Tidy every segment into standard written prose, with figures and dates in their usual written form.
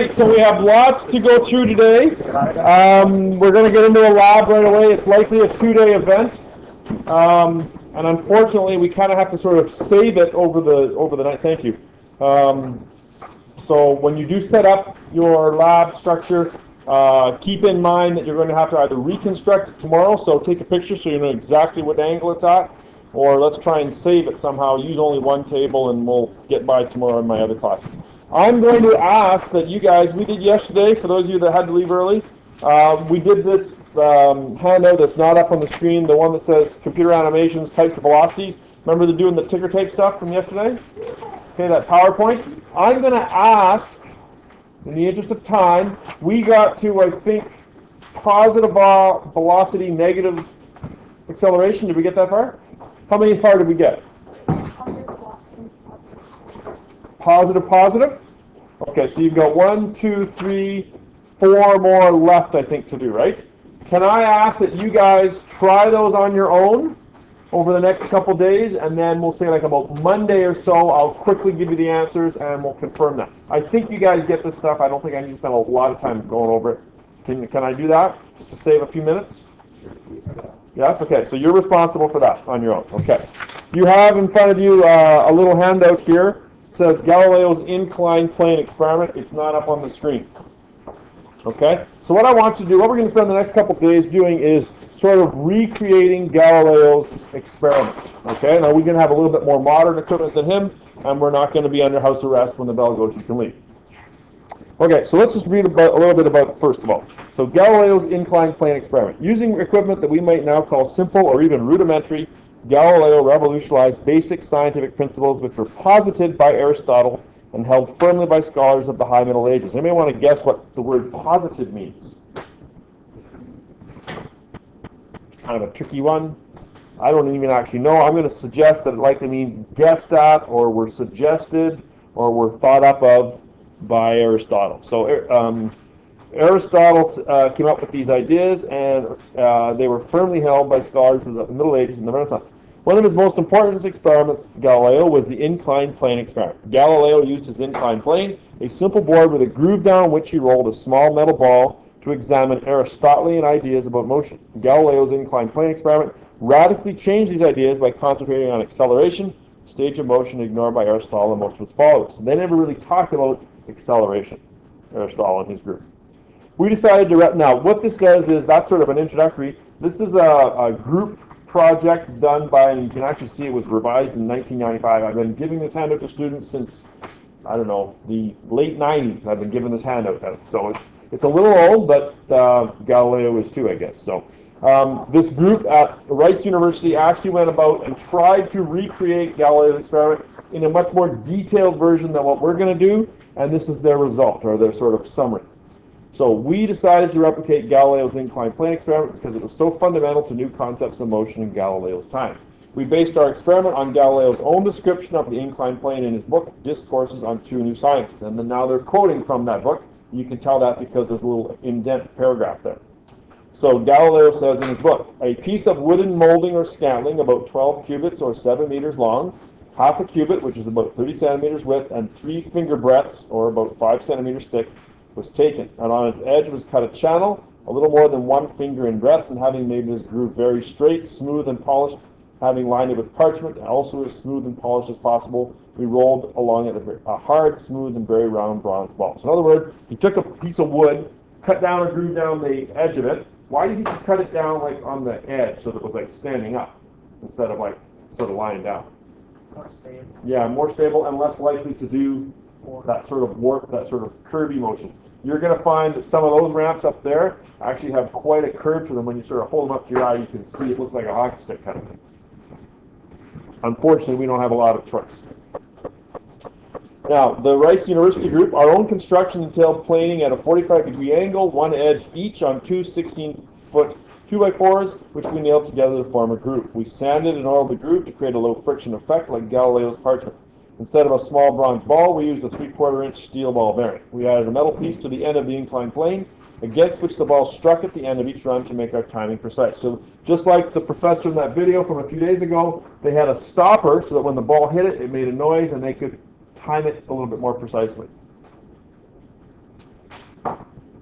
right, so we have lots to go through today. We're going to get into a lab right away. It's likely a 2-day event, and unfortunately, we kind of have to sort of save it over the night. Thank you. So when you do set up your lab structure, keep in mind that you're going to have to either reconstruct it tomorrow, so take a picture so you know exactly what angle it's at, or let's try and save it somehow. Use only one table, and we'll get by tomorrow in my other classes. I'm going to ask that you guys, we did yesterday, for those of you that had to leave early, we did this handout that's not up on the screen, the one that says computer animations, types of velocities. Remember doing the ticker tape stuff from yesterday? Okay, that PowerPoint. I'm going to ask, in the interest of time, we got to, I think, positive velocity, negative acceleration. Did we get that far? How many far did we get? Positive, positive? Okay, so you've got 1, 2, 3, 4 more left, I think, to do, right? Can I ask that you guys try those on your own over the next couple days, and then we'll say like about Monday or so, I'll quickly give you the answers, and we'll confirm that. I think you guys get this stuff. I don't think I need to spend a lot of time going over it. Can I do that, just to save a few minutes? Yes? Okay, so you're responsible for that on your own. Okay. You have in front of you a little handout here. It says Galileo's inclined plane experiment. It's not up on the screen. Okay? So what I want to do, what we're going to spend the next couple of days doing is sort of recreating Galileo's experiment. Okay? Now we're going to have a little bit more modern equipment than him, and we're not going to be under house arrest when the bell goes, you can leave. Okay, so let's just read a little bit about it first of all. So Galileo's inclined plane experiment. Using equipment that we might now call simple or even rudimentary, Galileo revolutionized basic scientific principles which were posited by Aristotle and held firmly by scholars of the High Middle Ages. Anybody want to guess what the word posited means? Kind of a tricky one. I don't even actually know. I'm going to suggest that it likely means guessed at, or were suggested, or were thought up of by Aristotle. So Aristotle came up with these ideas, and they were firmly held by scholars of the Middle Ages and the Renaissance. One of his most important experiments, Galileo, was the inclined plane experiment. Galileo used his inclined plane, a simple board with a groove down which he rolled a small metal ball, to examine Aristotelian ideas about motion. Galileo's inclined plane experiment radically changed these ideas by concentrating on acceleration, stage of motion ignored by Aristotle and most of his followers. So they never really talked about acceleration, Aristotle and his group. We decided to, now what this does is, that's sort of an introductory. This is a group project done by, and you can actually see it was revised in 1995. I've been giving this handout to students since, I don't know, the late 90s. I've been giving this handout out. So it's a little old, but Galileo is too, I guess. So this group at Rice University actually went about and tried to recreate Galileo's experiment in a much more detailed version than what we're going to do, and this is their result, or their sort of summary. So we decided to replicate Galileo's inclined plane experiment because it was so fundamental to new concepts of motion in Galileo's time. We based our experiment on Galileo's own description of the inclined plane in his book, Discourses on Two New Sciences. And then now they're quoting from that book. You can tell that because there's a little indent paragraph there. So Galileo says in his book, a piece of wooden molding or scantling about 12 cubits or 7 meters long, half a cubit, which is about 30 centimeters width, and 3 finger breadths, or about 5 centimeters thick, was taken, and on its edge was cut a channel a little more than 1 finger in breadth, and having made this groove very straight, smooth, and polished, having lined it with parchment, and also as smooth and polished as possible, we rolled along it a hard, smooth, and very round bronze ball. So in other words, he took a piece of wood, cut down and groove down the edge of it. Why did he cut it down like on the edge so that it was like standing up instead of like sort of lying down? More stable. Yeah, more stable and less likely to do that sort of warp, that sort of curvy motion. You're going to find that some of those ramps up there actually have quite a curve to them. When you sort of hold them up to your eye, you can see it looks like a hockey stick kind of thing. Unfortunately, we don't have a lot of choice. Now, the Rice University group, our own construction entailed planing at a 45-degree angle, one edge each on two 16-foot 2x4s, which we nailed together to form a groove. We sanded and oiled the groove to create a low friction effect like Galileo's parchment. Instead of a small bronze ball, we used a 3/4-inch steel ball bearing. We added a metal piece to the end of the inclined plane, against which the ball struck at the end of each run to make our timing precise. So just like the professor in that video from a few days ago, they had a stopper so that when the ball hit it, it made a noise and they could time it a little bit more precisely.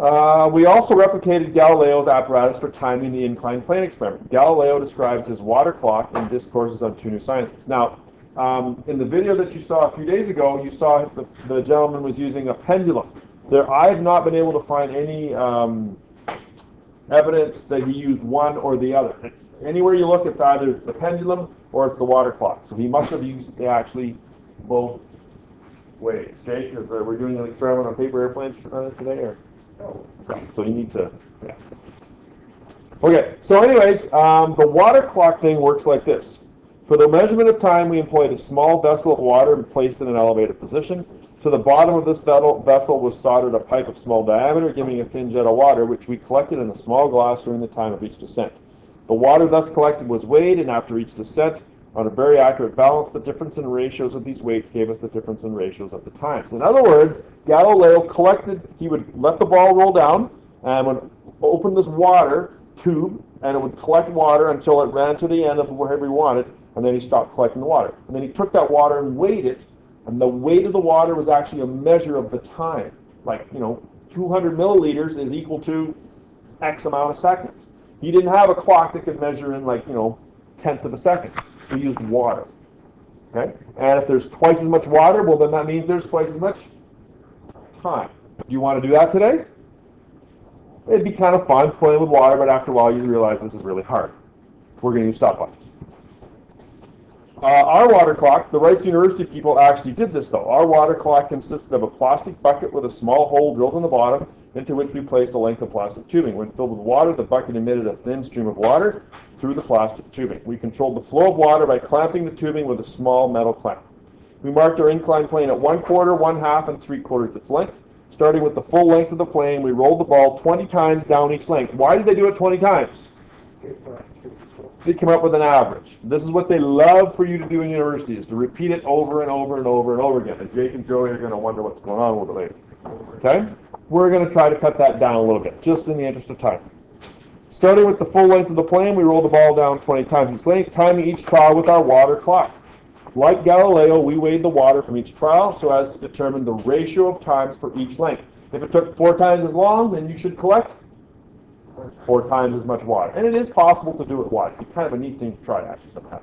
We also replicated Galileo's apparatus for timing the inclined plane experiment. Galileo describes his water clock in Discourses on Two New Sciences. Now, in the video that you saw a few days ago, you saw the gentleman was using a pendulum. I have not been able to find any evidence that he used one or the other. Anywhere you look, it's either the pendulum or it's the water clock. So he must have used actually both ways, okay? Because we're doing an experiment on paper airplanes today, or? No. So you need to, yeah. Okay, so anyways, the water clock thing works like this. For the measurement of time, we employed a small vessel of water and placed it in an elevated position. To the bottom of this vessel was soldered a pipe of small diameter, giving a thin jet of water, which we collected in a small glass during the time of each descent. The water thus collected was weighed, and after each descent, on a very accurate balance, the difference in ratios of these weights gave us the difference in ratios of the times. In other words, Galileo collected, he would let the ball roll down, and would open this water tube, and it would collect water until it ran to the end of wherever he wanted, and then he stopped collecting the water. And then he took that water and weighed it, and the weight of the water was actually a measure of the time. Like, 200 milliliters is equal to X amount of seconds. He didn't have a clock that could measure in tenths of a second. So he used water. Okay? And if there's twice as much water, well, then that means there's twice as much time. Do you want to do that today? It'd be kind of fun playing with water, but after a while you realize this is really hard. We're going to use stopwatches. Our water clock, the Rice University people actually did this though. Our water clock consisted of a plastic bucket with a small hole drilled in the bottom into which we placed a length of plastic tubing. When filled with water, the bucket emitted a thin stream of water through the plastic tubing. We controlled the flow of water by clamping the tubing with a small metal clamp. We marked our inclined plane at 1/4, 1/2, and 3/4 its length. Starting with the full length of the plane, we rolled the ball 20 times down each length. Why did they do it 20 times? They come up with an average. This is what they love for you to do in university, is to repeat it over and over and over and over again. And Jake and Joey are going to wonder what's going on a little bit later. Okay? We're going to try to cut that down a little bit, just in the interest of time. Starting with the full length of the plane, we roll the ball down 20 times each length, timing each trial with our water clock. Like Galileo, we weighed the water from each trial so as to determine the ratio of times for each length. If it took 4 times as long, then you should collect 4 times as much water. And it is possible to do it once. It's kind of a neat thing to try, actually, sometime.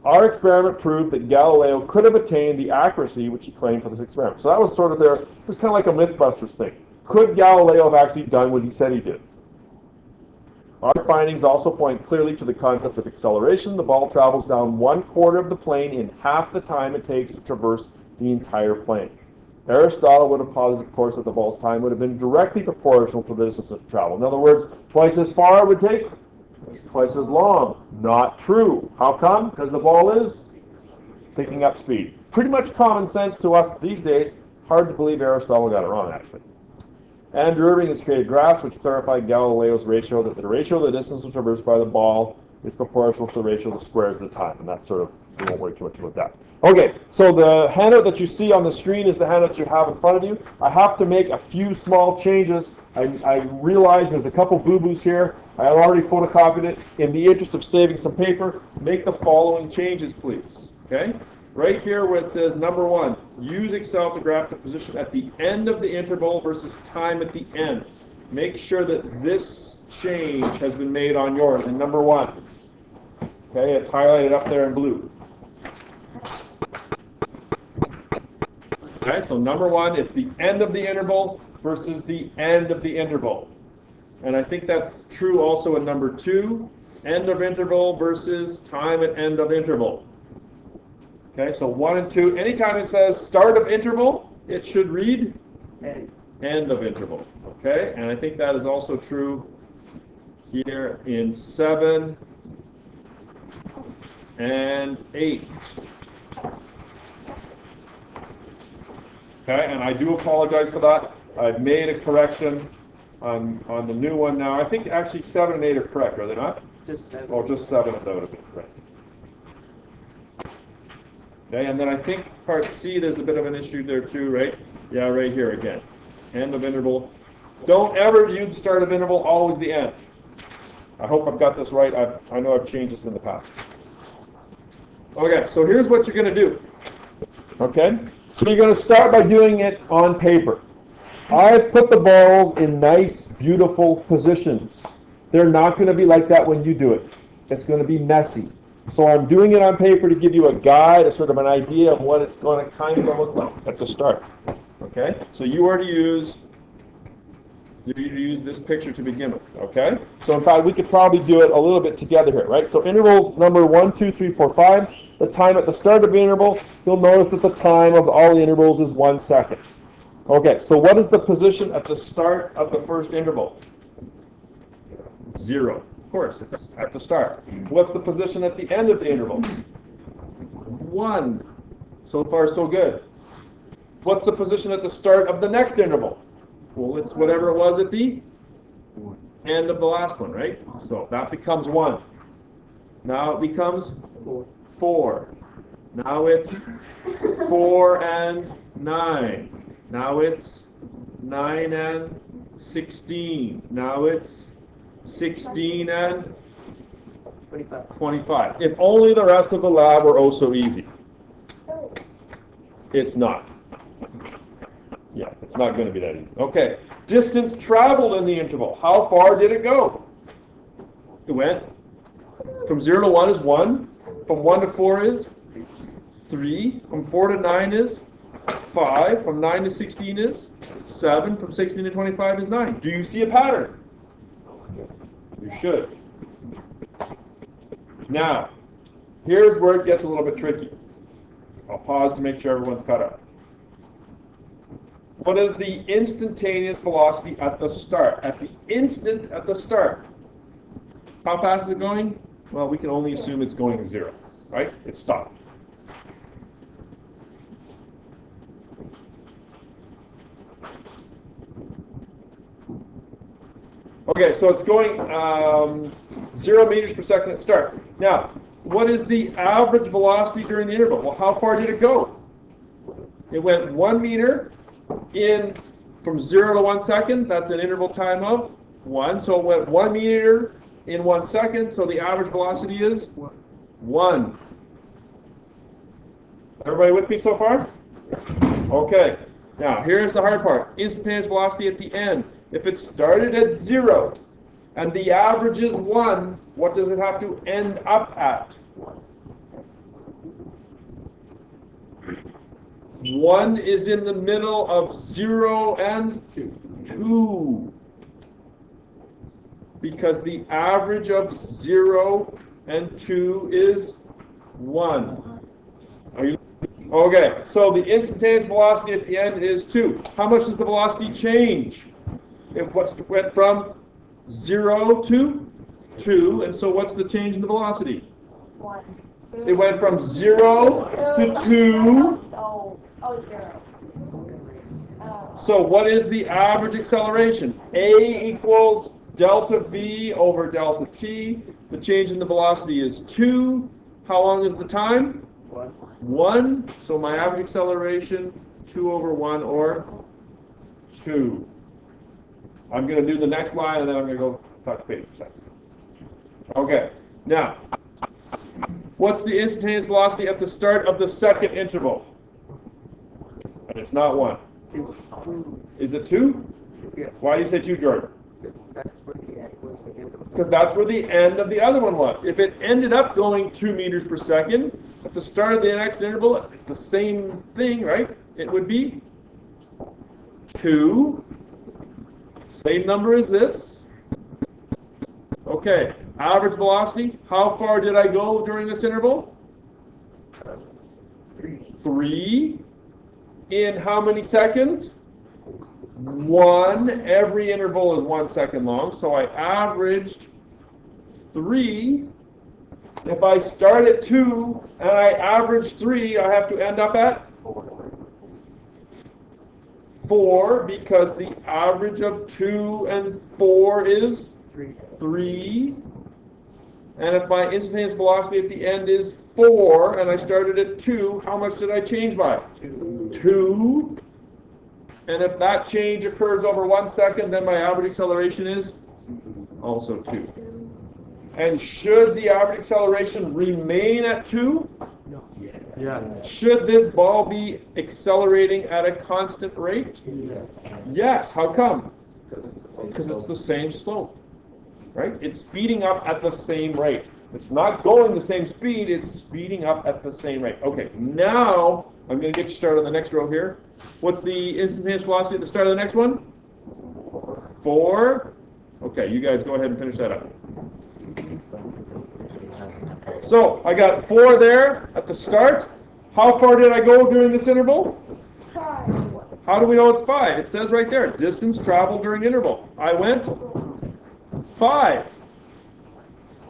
Our experiment proved that Galileo could have attained the accuracy which he claimed for this experiment. So that was sort of it was kind of like a Mythbusters thing. Could Galileo have actually done what he said he did? Our findings also point clearly to the concept of acceleration. The ball travels down 1/4 of the plane in half the time it takes to traverse the entire plane. Aristotle would have posited, of course, that the ball's time would have been directly proportional to the distance of travel. In other words, twice as far it would take, twice as long. Not true. How come? Because the ball is picking up speed. Pretty much common sense to us these days. Hard to believe Aristotle got it wrong, actually. Andrew Irving has created graphs which clarify Galileo's ratio, that the ratio of the distance traversed by the ball is proportional to the ratio of the squares of the time. And that's sort of, we won't worry too much about that. Okay, so the handout that you see on the screen is the handout you have in front of you. I have to make a few small changes. I realize there's a couple boo-boos here. I already photocopied it. In the interest of saving some paper, make the following changes, please. Okay? Right here where it says number 1, use Excel to graph the position at the end of the interval versus time at the end. Make sure that this change has been made on yours in number 1. Okay, it's highlighted up there in blue. Okay, so number 1, it's the end of the interval versus the end of the interval. And I think that's true also in number 2, end of interval versus time at end of interval. Okay, so 1 and 2. Anytime it says start of interval, it should read end of interval. Okay, and I think that is also true here in 7 and 8. Okay, and I do apologize for that. I've made a correction on the new one now. I think actually 7 and 8 are correct, are they not? Just 7. Oh, just 7 is out of it, correct. Okay, and then I think part C, there's a bit of an issue there too, right? Yeah, right here again. End of interval. Don't ever use the start of interval, always the end. I hope I've got this right. I know I've changed this in the past. Okay, so here's what you're going to do. Okay? So you're going to start by doing it on paper. I put the balls in nice, beautiful positions. They're not going to be like that when you do it. It's going to be messy. So I'm doing it on paper to give you a guide, a sort of an idea of what it's going to kind of look like at the start. Okay? So you are to use this picture to begin with. Okay? So in fact, we could probably do it a little bit together here, right? So interval number 1, 2, 3, 4, 5. The time at the start of the interval, you'll notice that the time of all the intervals is 1 second. Okay, so what is the position at the start of the first interval? 0. Of course, it's at the start. What's the position at the end of the interval? 1. So far, so good. What's the position at the start of the next interval? Well, it's whatever it was at the end of the last one, right? So that becomes 1. Now it becomes 4. Now it's 4 and 9. Now it's 9 and 16. Now it's 16 and 25. If only the rest of the lab were oh so easy. It's not. Yeah, it's not going to be that easy. Okay. Distance traveled in the interval. How far did it go? It went from 0 to 1 is 1. From 1 to 4 is 3. From 4 to 9 is 5. From 9 to 16 is 7. From 16 to 25 is 9. Do you see a pattern? You should. Now, here's where it gets a little bit tricky. I'll pause to make sure everyone's caught up. What is the instantaneous velocity at the start? At the instant at the start. How fast is it going? Well, we can only assume it's going to 0, right? It stopped. Okay, so it's going 0 meters per second at start. Now, what is the average velocity during the interval? Well, how far did it go? It went 1 meter in from 0 to 1 second. That's an interval time of 1. So it went 1 meter in 1 second. So the average velocity is 1. Everybody with me so far? Okay. Now, here's the hard part. Instantaneous velocity at the end. If it started at 0 and the average is 1, what does it have to end up at? 1 is in the middle of 0 and 2. Because the average of 0 and 2 is 1. Are you? Okay, so the instantaneous velocity at the end is 2. How much does the velocity change? It went from 0 to 2, and so what's the change in the velocity? 1. It went from 0 to 2. 0. So what is the average acceleration? A equals delta V over delta T. The change in the velocity is 2. How long is the time? 1. So my average acceleration, 2 over 1, or 2. I'm going to do the next line, and then I'm going to go talk to Paige for a second. Okay. Now, what's the instantaneous velocity at the start of the second interval? And it's not 1. Is it 2? Yeah. Why do you say 2, Jordan? That's where the end was the end of it. Because that's where the end of the other one was. If it ended up going 2 meters per second, at the start of the next interval, it's the same thing, right? It would be 2. Same number as this. Okay, average velocity. How far did I go during this interval? 3. In how many seconds? 1. Every interval is 1 second long, so I averaged 3. If I start at 2 and I average 3, I have to end up at 4, because the average of 2 and 4 is 3. And if my instantaneous velocity at the end is 4 and I started at 2, how much did I change by? 2. And if that change occurs over 1 second, then my average acceleration is also 2. And should the average acceleration remain at 2? No. Yes. Yes. Should this ball be accelerating at a constant rate? Yes. Yes. How come? Because it's the same slope, right? It's speeding up at the same rate. It's not going the same speed, it's speeding up at the same rate. Okay, now I'm going to get you started on the next row here. What's the instantaneous velocity at the start of the next one? 4. Okay, you guys go ahead and finish that up. So, I got 4 there at the start. How far did I go during this interval? 5. How do we know it's 5? It says right there, distance traveled during interval. I went 5.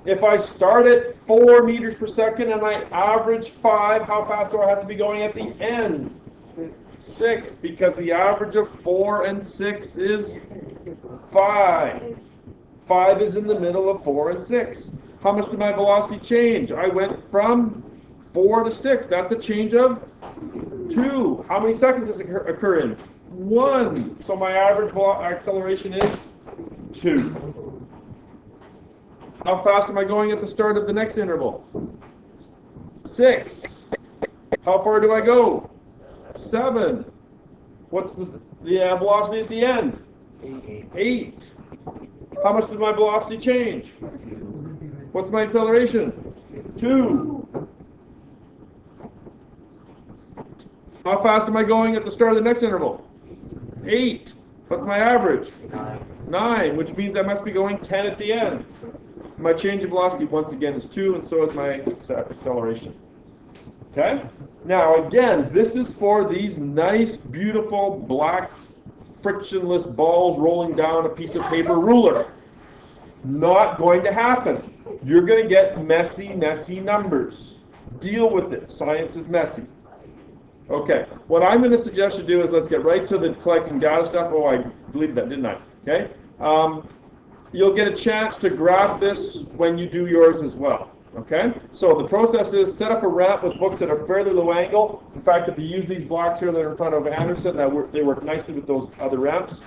If I start at 4 meters per second and I average 5, how fast do I have to be going at the end? 6, because the average of 4 and 6 is 5. 5 is in the middle of 4 and 6. How much did my velocity change? I went from 4 to 6. That's a change of 2. How many seconds does it occur in? 1. So my average acceleration is 2. How fast am I going at the start of the next interval? 6. How far do I go? 7. What's the velocity at the end? 8. How much did my velocity change? What's my acceleration? 2. How fast am I going at the start of the next interval? 8. What's my average? 9, which means I must be going 10 at the end. My change of velocity, once again, is 2, and so is my acceleration. Okay? Now, again, this is for these nice, beautiful, black, frictionless balls rolling down a piece of paper ruler. Not going to happen. You're going to get messy, messy numbers. Deal with it. Science is messy. Okay, what I'm going to suggest you do is let's get right to the collecting data stuff. Oh, I deleted that, didn't I? Okay. You'll get a chance to grab this when you do yours as well. Okay? So the process is set up a ramp with books at a fairly low angle. In fact, if you use these blocks here that are in front of Anderson, they work nicely with those other ramps.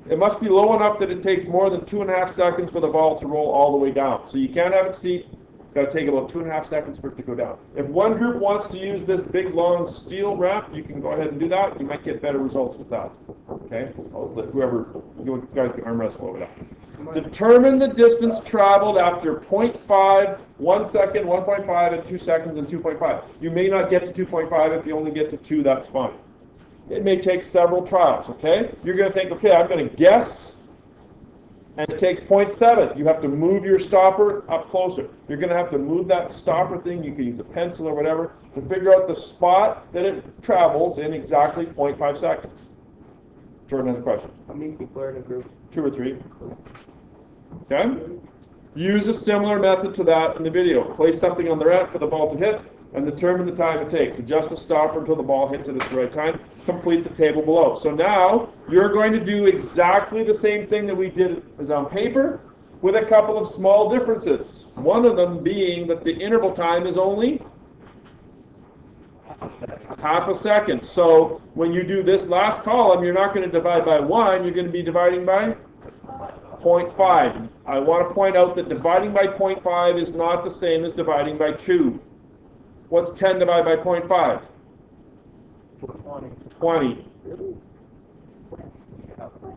It must be low enough that it takes more than 2.5 seconds for the ball to roll all the way down. So you can't have it steep. It's got to take about 2.5 seconds for it to go down. If one group wants to use this big, long steel ramp, you can go ahead and do that. You might get better results with that. Okay? I'll just let whoever, you guys can arm wrestle over that. Determine the distance traveled after 0.5, 1 second, 1.5, and 2 seconds, and 2.5. You may not get to 2.5. If you only get to 2, that's fine. It may take several trials, okay? You're going to think, okay, I'm going to guess, and it takes 0.7. You have to move your stopper up closer. You're going to have to move that stopper thing, you can use a pencil or whatever, to figure out the spot that it travels in exactly 0.5 seconds. Jordan has a question. How many people are in a group? 2 or 3. Okay? Use a similar method to that in the video. Place something on the ramp for the ball to hit, and determine the time it takes. Adjust the stopper until the ball hits it at the right time. Complete the table below. So now, you're going to do exactly the same thing that we did as on paper, with a couple of small differences. One of them being that the interval time is only half a second. So when you do this last column, you're not going to divide by 1, you're going to be dividing by 0.5. I want to point out that dividing by 0.5 is not the same as dividing by 2. What's 10 divided by 0.5? 20.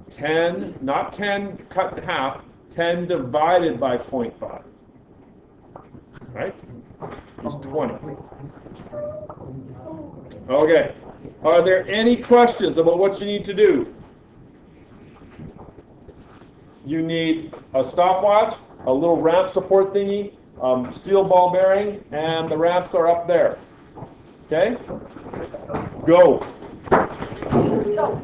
10, not 10 cut in half, 10 divided by 0.5. Right? Is 20. Okay. Are there any questions about what you need to do? You need a stopwatch, a little ramp support thingy, steel ball bearing, and the ramps are up there. Okay? Go. Go.